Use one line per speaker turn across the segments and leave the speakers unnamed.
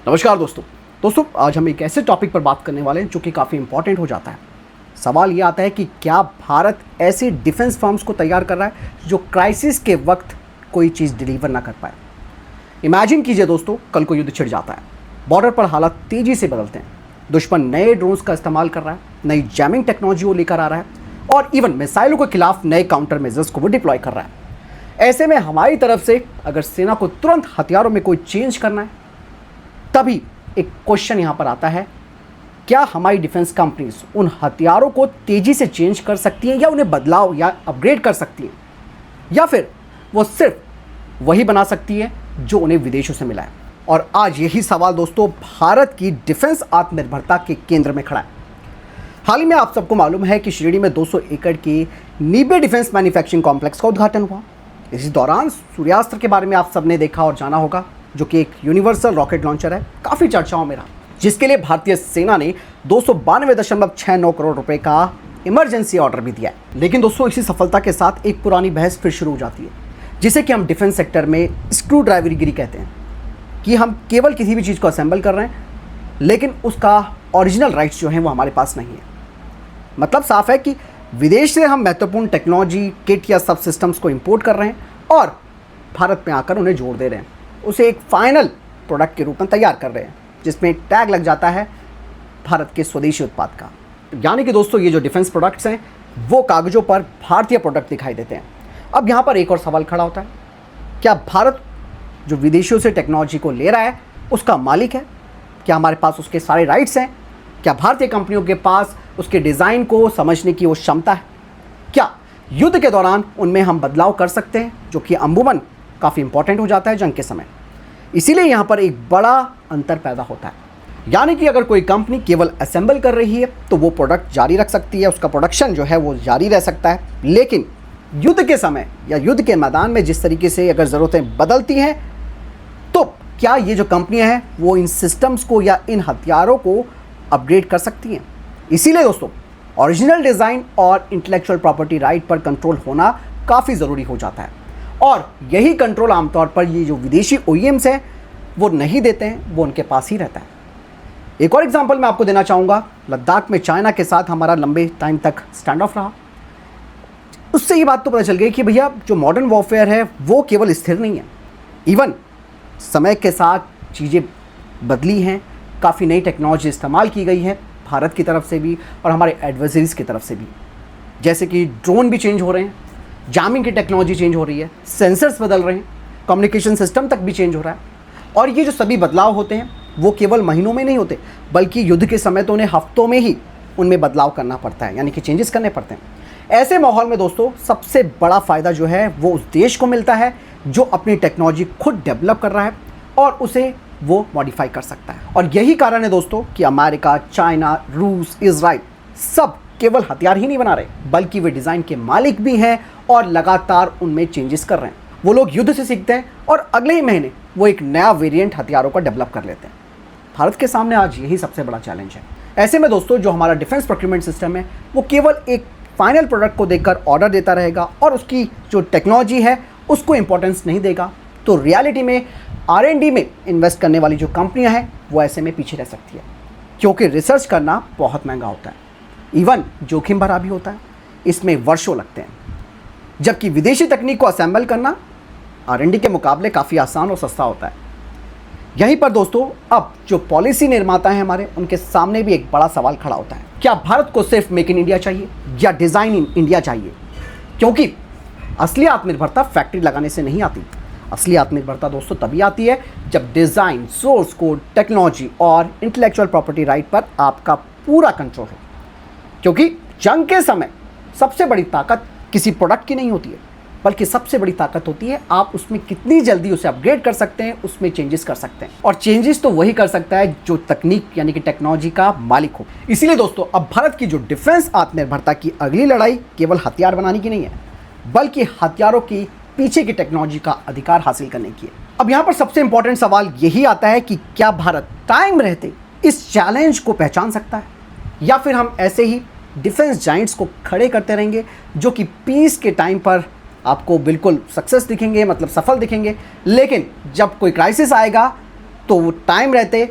नमस्कार दोस्तों आज हम एक ऐसे टॉपिक पर बात करने वाले हैं जो कि काफ़ी इंपॉर्टेंट हो जाता है। सवाल ये आता है कि क्या भारत ऐसे डिफेंस फर्म्स को तैयार कर रहा है जो क्राइसिस के वक्त कोई चीज़ डिलीवर ना कर पाए। इमेजिन कीजिए दोस्तों, कल को युद्ध छिड़ जाता है, बॉर्डर पर हालात तेज़ी से बदलते हैं, दुश्मन नए ड्रोन्स का इस्तेमाल कर रहा है, नई जैमिंग टेक्नोलॉजी वो लेकर आ रहा है और इवन मिसाइलों के खिलाफ नए काउंटर मेजर्स को वो डिप्लॉय कर रहा है। ऐसे में हमारी तरफ से अगर सेना को तुरंत हथियारों में कोई चेंज करना है, तभी एक क्वेश्चन यहां पर आता है, क्या हमारी डिफेंस कंपनीज उन हथियारों को तेजी से चेंज कर सकती हैं या उन्हें बदलाव या अपग्रेड कर सकती हैं, या फिर वो सिर्फ वही बना सकती है जो उन्हें विदेशों से मिला है। और आज यही सवाल दोस्तों भारत की डिफेंस आत्मनिर्भरता के केंद्र में खड़ा है। हाल ही में आप सबको मालूम है कि शिरडी में 200 एकड़ के नीबे डिफेंस मैन्युफैक्चरिंग कॉम्प्लेक्स का उद्घाटन हुआ। इसी दौरान सूर्यास्त्र के बारे में आप सबने देखा और जाना होगा, जो कि एक यूनिवर्सल रॉकेट लॉन्चर है, काफ़ी चर्चाओं में रहा, जिसके लिए भारतीय सेना ने 292.69 करोड़ रुपए का इमरजेंसी ऑर्डर भी दिया है। लेकिन दोस्तों इसी सफलता के साथ एक पुरानी बहस फिर शुरू हो जाती है, जिसे कि हम डिफेंस सेक्टर में स्क्रू ड्राइवरीगिरी कहते हैं, कि हम केवल किसी भी चीज़ को असेंबल कर रहे हैं लेकिन उसका ओरिजिनल राइट्स जो हैं वो हमारे पास नहीं है। मतलब साफ है कि विदेश से हम महत्वपूर्ण टेक्नोलॉजी, किट या सब सिस्टम्स को इंपोर्ट कर रहे हैं और भारत में आकर उन्हें जोड़ दे रहे हैं, उसे एक फाइनल प्रोडक्ट के रूप में तैयार कर रहे हैं, जिसमें टैग लग जाता है भारत के स्वदेशी उत्पाद का। यानी कि दोस्तों ये जो डिफेंस प्रोडक्ट्स हैं वो कागज़ों पर भारतीय प्रोडक्ट दिखाई देते हैं। अब यहाँ पर एक और सवाल खड़ा होता है, क्या भारत जो विदेशियों से टेक्नोलॉजी को ले रहा है उसका मालिक है? क्या हमारे पास उसके सारे राइट्स हैं? क्या भारतीय कंपनियों के पास उसके डिज़ाइन को समझने की वो क्षमता है? क्या युद्ध के दौरान उनमें हम बदलाव कर सकते हैं, जो कि अमूमन काफ़ी इंपॉर्टेंट हो जाता है जंग के समय। इसीलिए यहाँ पर एक बड़ा अंतर पैदा होता है। यानी कि अगर कोई कंपनी केवल असेंबल कर रही है तो वो प्रोडक्ट जारी रख सकती है, उसका प्रोडक्शन जो है वो जारी रह सकता है, लेकिन युद्ध के समय या युद्ध के मैदान में जिस तरीके से अगर ज़रूरतें बदलती हैं, तो क्या ये जो कंपनियां हैं वो इन सिस्टम्स को या इन हथियारों को अपग्रेड कर सकती हैं? इसीलिए दोस्तों ओरिजिनल डिज़ाइन और इंटेलेक्चुअल प्रॉपर्टी राइट पर कंट्रोल होना काफ़ी ज़रूरी हो जाता है, और यही कंट्रोल आमतौर पर ये जो विदेशी OEMs हैं वो नहीं देते हैं, वो उनके पास ही रहता है। एक और एग्जांपल मैं आपको देना चाहूँगा, लद्दाख में चाइना के साथ हमारा लंबे टाइम तक स्टैंड ऑफ रहा। उससे ये बात तो पता चल गई कि भैया जो मॉडर्न वॉरफेयर है वो केवल स्थिर नहीं है, इवन समय के साथ चीज़ें बदली हैं, काफ़ी नई टेक्नोलॉजी इस्तेमाल की गई है भारत की तरफ से भी और हमारे एडवर्सरीज़ की तरफ से भी। जैसे कि ड्रोन भी चेंज हो रहे हैं, जामिंग की टेक्नोलॉजी चेंज हो रही है, सेंसर्स बदल रहे हैं, कम्युनिकेशन सिस्टम तक भी चेंज हो रहा है। और ये जो सभी बदलाव होते हैं वो केवल महीनों में नहीं होते, बल्कि युद्ध के समय तो उन्हें हफ्तों में ही उनमें बदलाव करना पड़ता है, यानी कि चेंजेस करने पड़ते हैं। ऐसे माहौल में दोस्तों सबसे बड़ा फ़ायदा जो है वो उस देश को मिलता है जो अपनी टेक्नोलॉजी खुद डेवलप कर रहा है और उसे वो मॉडिफाई कर सकता है। और यही कारण है दोस्तों कि अमेरिका, चाइना, रूस, इजराइल सब केवल हथियार ही नहीं बना रहे, बल्कि वे डिज़ाइन के मालिक भी हैं और लगातार उनमें चेंजेस कर रहे हैं। वो लोग युद्ध से सीखते हैं और अगले ही महीने वो एक नया वेरिएंट हथियारों का डेवलप कर लेते हैं। भारत के सामने आज यही सबसे बड़ा चैलेंज है। ऐसे में दोस्तों जो हमारा डिफेंस प्रोक्यूरमेंट सिस्टम है वो केवल एक फाइनल प्रोडक्ट को देखकर ऑर्डर देता रहेगा और उसकी जो टेक्नोलॉजी है उसको इंपॉर्टेंस नहीं देगा, तो रियलिटी में R&D में इन्वेस्ट करने वाली जो कंपनियां हैं वो ऐसे में पीछे रह सकती है, क्योंकि रिसर्च करना बहुत महंगा होता है, इवन जोखिम भरा भी होता है, इसमें वर्षों लगते हैं। जबकि विदेशी तकनीक को असेंबल करना R&D के मुकाबले काफ़ी आसान और सस्ता होता है। यहीं पर दोस्तों अब जो पॉलिसी निर्माता हैं हमारे, उनके सामने भी एक बड़ा सवाल खड़ा होता है, क्या भारत को सिर्फ मेक इन इंडिया चाहिए या डिज़ाइन इन इंडिया चाहिए? क्योंकि असली आत्मनिर्भरता फैक्ट्री लगाने से नहीं आती। असली आत्मनिर्भरता दोस्तों तभी आती है जब डिज़ाइन, सोर्स कोड, टेक्नोलॉजी और इंटेलेक्चुअल प्रॉपर्टी राइट पर आपका पूरा कंट्रोल हो। क्योंकि जंग के समय सबसे बड़ी ताकत किसी प्रोडक्ट की नहीं होती है, बल्कि सबसे बड़ी ताकत होती है आप उसमें कितनी जल्दी उसे अपग्रेड कर सकते हैं, उसमें चेंजेस कर सकते हैं। और चेंजेस तो वही कर सकता है जो तकनीक यानी कि टेक्नोलॉजी का मालिक हो। इसीलिए दोस्तों अब भारत की जो डिफेंस आत्मनिर्भरता की अगली लड़ाई केवल हथियार बनाने की नहीं है, बल्कि हथियारों की पीछे की टेक्नोलॉजी का अधिकार हासिल करने की है। अब यहाँ पर सबसे इंपॉर्टेंट सवाल यही आता है कि क्या भारत टाइम रहते इस चैलेंज को पहचान सकता है, या फिर हम ऐसे ही डिफेंस जाइंट्स को खड़े करते रहेंगे जो कि पीस के टाइम पर आपको बिल्कुल सक्सेस दिखेंगे, मतलब सफल दिखेंगे, लेकिन जब कोई क्राइसिस आएगा तो वो टाइम रहते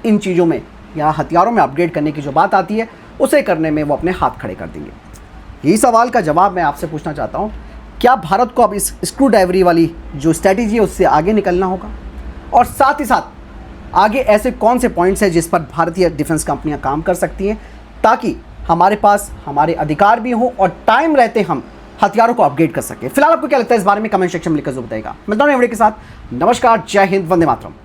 इन चीज़ों में या हथियारों में अपग्रेड करने की जो बात आती है उसे करने में वो अपने हाथ खड़े कर देंगे। यही सवाल का जवाब मैं आपसे पूछना चाहता हूँ, क्या भारत को अब इस स्क्रू ड्राइवरी वाली जो स्ट्रैटेजी है उससे आगे निकलना होगा? और साथ ही साथ आगे ऐसे कौन से पॉइंट्स हैं जिस पर भारतीय डिफेंस कंपनियां काम कर सकती हैं ताकि हमारे पास हमारे अधिकार भी हों और टाइम रहते हम हथियारों को अपग्रेड कर सकें? फिलहाल आपको क्या लगता है इस बारे में कमेंट सेक्शन में लिखकर जरूर बताइएगा। मिलता हूं वीडियो के साथ। नमस्कार, जय हिंद, वंदे मातरम।